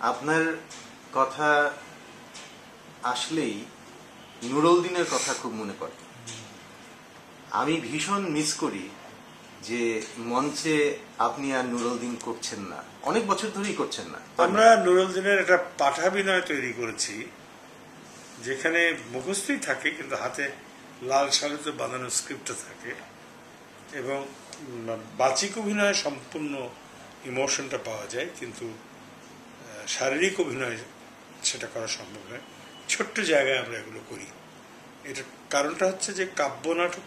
আপনার কথা আসলেই নুরুল দিনের কথা খুব মনে পড়ে। আমি ভীষণ মিস করি যে মঞ্চে আপনি আর নুরুল দিন করছেন না, অনেক বছর ধরেই করছেন না। আমরা নুরুল দিনের একটা পাঠাভিনয় তৈরি করেছি যেখানে মুখস্থই থাকে কিন্তু হাতে লাল শাড়িতে বাঁধানো স্ক্রিপ্টটা থাকে এবং বাচিক অভিনয়ে সম্পূর্ণ ইমোশনটা পাওয়া যায়, কিন্তু শারীরিক অভিনয় সেটা করা সম্ভব নয়। ছোট্ট জায়গায় আমরা এগুলো করি। এটার কারণটা হচ্ছে যে কাব্যনাটক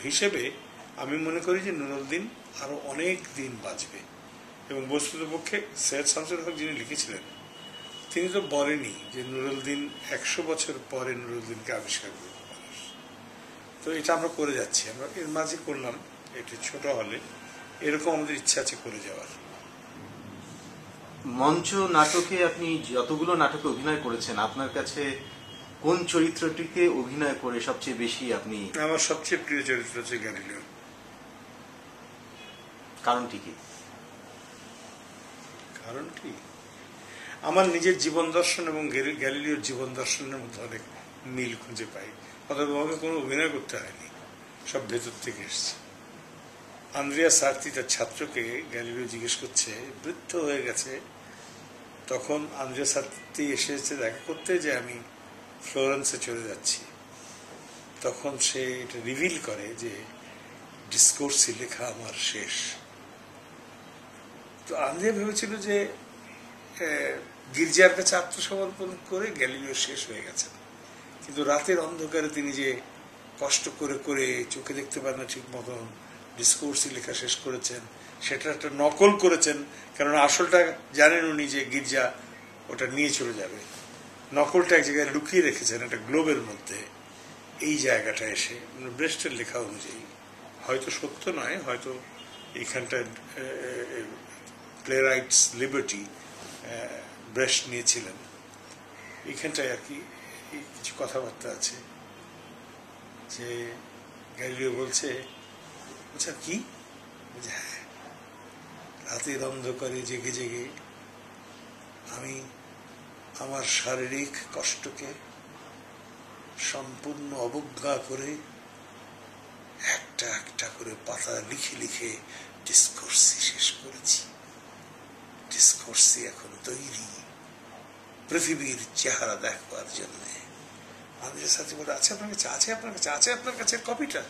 হিসেবে আমি মনে করি যে নুরুল দিন আরো অনেক দিন বাঁচবে এবং বস্তুতপক্ষে সৈয়দ শামসুল হক যিনি লিখেছিলেন তিনি তো বলেনি যে নুরুল দিন 100 বছর পরে নুরুল দিনকে আবিষ্কার করবে মানুষ। তো এটা আমরা করে যাচ্ছি, আমরা এর মাঝে করলাম একটু ছোট হলে, এরকম আমাদের ইচ্ছা আছে করে যাওয়ার। মঞ্চ নাটকে আপনি যতগুলো নাটকে অভিনয় করেছেন, আপনার কাছে কোন চরিত্রটিকে অভিনয় করে সবচেয়ে বেশি আপনি? আমার সবচেয়ে প্রিয় চরিত্র হচ্ছে গ্যালিলিও। কারণটি কি? কারণটি আমার নিজের জীবন দর্শন এবং গ্যালিলিওর জীবন দর্শনের মধ্যে অনেক মিল খুঁজে পাই। অতএব আমাকে কোনো অভিনয় করতে হয়নি, সব ভেতর থেকে এসছে। আন্দ্রিয়া সার্তি তার ছাত্রকে গ্যালিলিও জিজ্ঞেস করছে, বৃদ্ধ হয়ে গেছে, তখন আন্দ্রিয়া সার্তি এসেছে দেখা করতে যে আমি ফ্লোরেন্সে চলে যাচ্ছি। তখন সে এটা রিভিল করে যে ডিসকোর্সি লেখা আমার শেষ। তো আন্দ্রিয়া ভেবেছিল যে গির্জার কাছে আত্মসমর্পণ করে গ্যালিলিও শেষ হয়ে গেছেন, কিন্তু রাতের অন্ধকারে তিনি যে কষ্ট করে করে চোখে দেখতে পারেন না ঠিক মতন ডিসকোর্সি লেখা শেষ করেছেন, সেটা একটা নকল করেছেন, কারণ আসলটা জানেন উনি যে গির্জা ওটা নিয়ে চলে যাবে। নকলটা এক জায়গায় লুকিয়ে রেখেছেন একটা গ্লোবের মধ্যে। এই জায়গাটা এসে ব্রেস্টের লেখা অনুযায়ী হয়তো সত্য নয়, হয়তো এইখানটায় প্লে রাইটস লিবার্টি ব্রেস্ট নিয়েছিলেন, এইখানটায় আর কি কিছু কথাবার্তা আছে যে গ্যালিলিও বলছে আচ্ছা কি, হ্যাঁ, রাতের অন্ধকারে জেগে জেগে আমি আমার শারীরিক কষ্টকে সম্পূর্ণ অবজ্ঞা করে একটা একটা করে পাতা লিখে লিখে ডিসকোর্সি শেষ করেছি। ডিসকোর্সি এখন তৈরি পৃথিবীর চেহারা দেখবার জন্য। আমাদের সাথে বলে আছে আপনার কাছে, আছে আপনার কাছে, আছে আপনার কাছে কপিটা?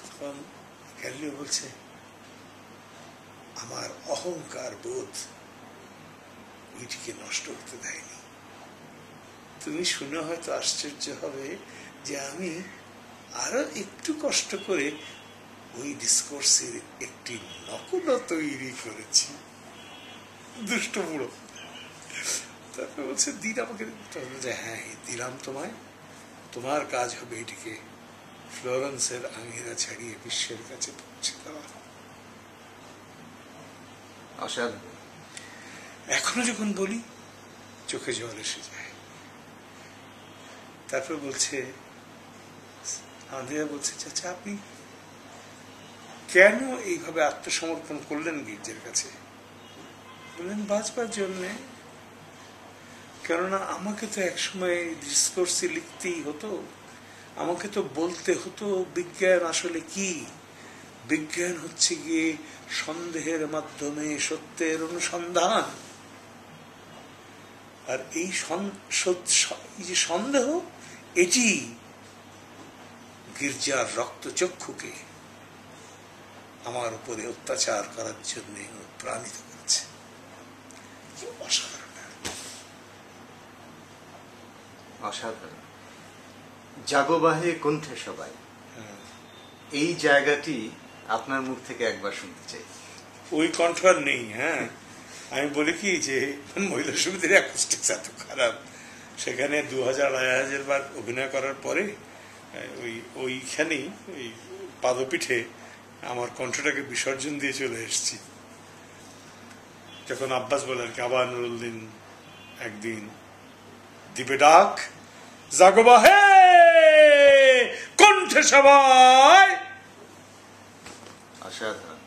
তখন গ্যালিলিও বলছে আমার অহংকার বোধ এটিকে নষ্ট করতে দেয়নি। তুমি শুনে হয়তো আশ্চর্য হবে যে আমি আরো একটু কষ্ট করে ওই ডিসকোর্সের একটি নকলও তৈরি করেছি। দুষ্ট বুড়ো। তারপরে বলছে দিন আমাকে, হ্যাঁ দিলাম তোমায়, তোমার কাজ হবে এটিকে ফ্লোরেন্সের আঙিনা ছাড়িয়ে বিশ্বের কাছে পৌঁছে দেওয়া। অসাধারণ। এখনো যখন বলি চোখে জল এসে যায়। তারপর বলছে আন্দ্রিয়া বলছে চাচা আপনি কেন এইভাবে আত্মসমর্পণ করলেন গির্জের কাছে? বললেন বাঁচবার জন্যে, কেননা আমাকে তো একসময় ডিসকোর্সে লিখতেই হতো, আমাকে তো বলতে হতো বিজ্ঞান আসলে কি। বিজ্ঞান হচ্ছে গিয়ে সন্দেহের মাধ্যমে সত্যের অনুসন্ধান, আর এই যে সন্দেহ এটি গির্জার রক্তচক্ষুকে আমার উপরে অত্যাচার করার জন্য প্রাণিত করেছে। অসাধারণ অসাধারণ। জাগোবাহে কণ্ঠে সবাই, এই জায়গাটি আপনার মুখ থেকে একবার শুনতে চাই। ওই কণ্ঠ আর নেই। হ্যাঁ, আমি বলি কি যে মহিলা সমিতির অ্যাকোস্টিক্স এত খারাপ, সেখানে 2000-2500 বার অভিনয় করার পরে ওইখানেই ওই পাদপীঠে আমার কণ্ঠটাকে বিসর্জন দিয়ে চলে এসেছি। যখন আব্বাস বলে আর কি আবার নুরুল দিন একদিন দিবে ডাক, জাগবা হে কণ্ঠে সবাই। অসাধারণ।